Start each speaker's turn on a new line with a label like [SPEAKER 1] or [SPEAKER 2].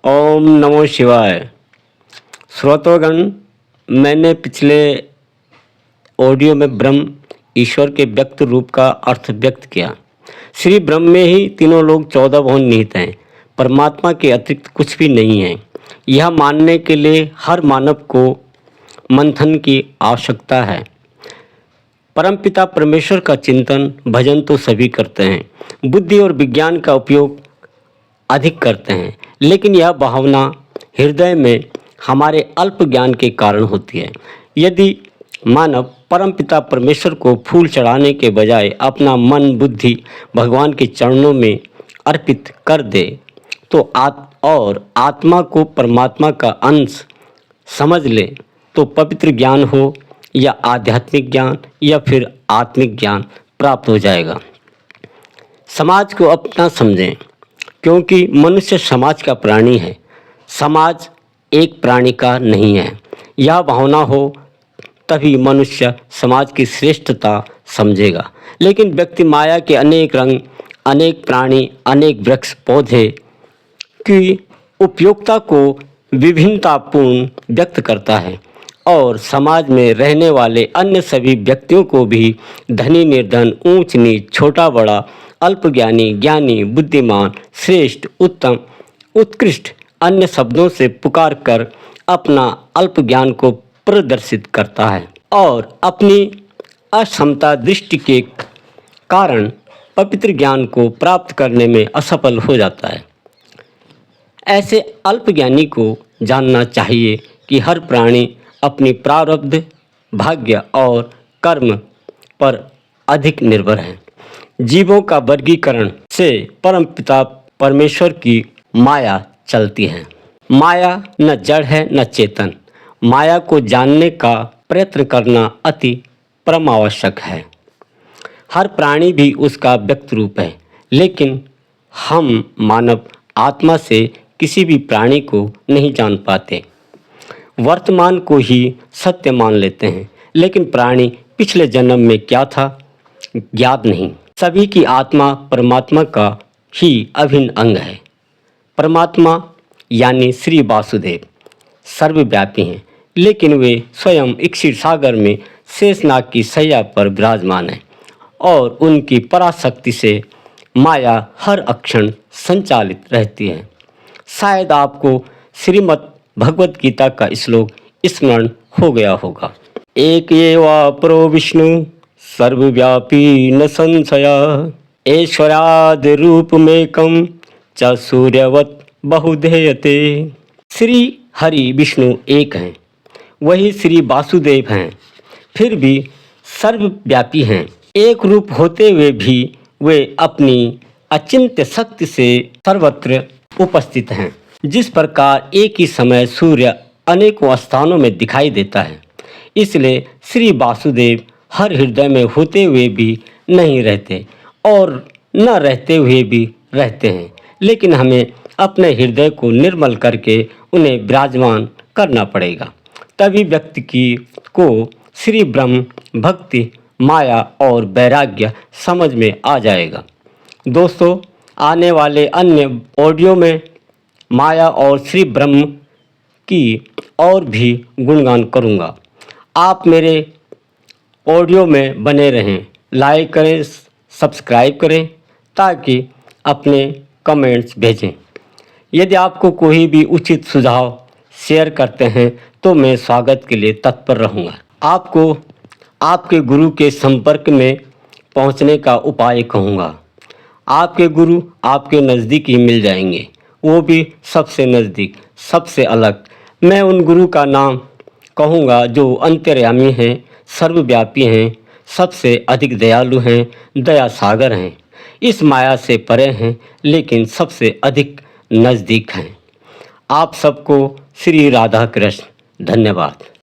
[SPEAKER 1] ओम नमो शिवाय। श्रोतागण, मैंने पिछले ऑडियो में ब्रह्म ईश्वर के व्यक्त रूप का अर्थ व्यक्त किया। श्री ब्रह्म में ही तीनों लोग 14 भुवन निहित हैं। परमात्मा के अतिरिक्त कुछ भी नहीं है। यह मानने के लिए हर मानव को मंथन की आवश्यकता है। परमपिता परमेश्वर का चिंतन भजन तो सभी करते हैं, बुद्धि और विज्ञान का उपयोग अधिक करते हैं, लेकिन यह भावना हृदय में हमारे अल्प ज्ञान के कारण होती है। यदि मानव परमपिता परमेश्वर को फूल चढ़ाने के बजाय अपना मन बुद्धि भगवान के चरणों में अर्पित कर दे तो आत्मा को परमात्मा का अंश समझ ले तो पवित्र ज्ञान हो या आध्यात्मिक ज्ञान या फिर आत्मिक ज्ञान प्राप्त हो जाएगा। समाज को अपना समझें, क्योंकि मनुष्य समाज का प्राणी है। समाज एक प्राणी का नहीं है। यह भावना हो तभी मनुष्य समाज की श्रेष्ठता समझेगा। लेकिन व्यक्ति माया के अनेक रंग, अनेक प्राणी, अनेक वृक्ष पौधे की उपयोगिता को विभिन्नतापूर्ण व्यक्त करता है और समाज में रहने वाले अन्य सभी व्यक्तियों को भी धनी निर्धन, ऊंच नीच, छोटा बड़ा, अल्पज्ञानी, ज्ञानी, बुद्धिमान, श्रेष्ठ, उत्तम, उत्कृष्ट अन्य शब्दों से पुकार कर अपना अल्प ज्ञान को प्रदर्शित करता है और अपनी अक्षमता दृष्टि के कारण पवित्र ज्ञान को प्राप्त करने में असफल हो जाता है। ऐसे अल्पज्ञानी को जानना चाहिए कि हर प्राणी अपनी प्रारब्ध, भाग्य और कर्म पर अधिक निर्भर है। जीवों का वर्गीकरण से परमपिता परमेश्वर की माया चलती है। माया न जड़ है न चेतन। माया को जानने का प्रयत्न करना अति परम आवश्यक है। हर प्राणी भी उसका व्यक्त रूप है, लेकिन हम मानव आत्मा से किसी भी प्राणी को नहीं जान पाते। वर्तमान को ही सत्य मान लेते हैं, लेकिन प्राणी पिछले जन्म में क्या था ज्ञात नहीं। सभी की आत्मा परमात्मा का ही अभिन्न अंग है। परमात्मा यानी श्री वासुदेव सर्वव्यापी हैं, लेकिन वे स्वयं क्षीर सागर में शेषनाग की शैया पर विराजमान हैं और उनकी पराशक्ति से माया हर अक्षण संचालित रहती है। शायद आपको श्रीमद् भगवद गीता का श्लोक स्मरण हो गया होगा। एक एवा परो विष्णु सर्वव्यापी न संशया ऐश्वर्यादि रूपमेकं च सूर्यवत् बहुधेयते। श्री हरि विष्णु एक हैं, वही श्री वासुदेव हैं, फिर भी सर्वव्यापी हैं। एक रूप होते हुए भी वे अपनी अचिंत्य शक्ति से सर्वत्र उपस्थित हैं। जिस प्रकार एक ही समय सूर्य अनेकों स्थानों में दिखाई देता है, इसलिए श्री वासुदेव हर हृदय में होते हुए भी नहीं रहते और न रहते हुए भी रहते हैं। लेकिन हमें अपने हृदय को निर्मल करके उन्हें विराजमान करना पड़ेगा, तभी व्यक्ति को श्री ब्रह्म, भक्ति, माया और वैराग्य समझ में आ जाएगा। दोस्तों, आने वाले अन्य ऑडियो में माया और श्री ब्रह्म की और भी गुणगान करूँगा। आप मेरे ऑडियो में बने रहें, लाइक करें, सब्सक्राइब करें ताकि अपने कमेंट्स भेजें। यदि आपको कोई भी उचित सुझाव शेयर करते हैं तो मैं स्वागत के लिए तत्पर रहूँगा। आपको आपके गुरु के संपर्क में पहुँचने का उपाय कहूँगा। आपके गुरु आपके नज़दीक ही मिल जाएंगे, वो भी सबसे नज़दीक, सबसे अलग। मैं उन गुरु का नाम कहूँगा जो अंतर्यामी हैं, सर्वव्यापी हैं, सबसे अधिक दयालु हैं, दया सागर हैं, इस माया से परे हैं, लेकिन सबसे अधिक नज़दीक हैं। आप सबको श्री राधा कृष्ण धन्यवाद।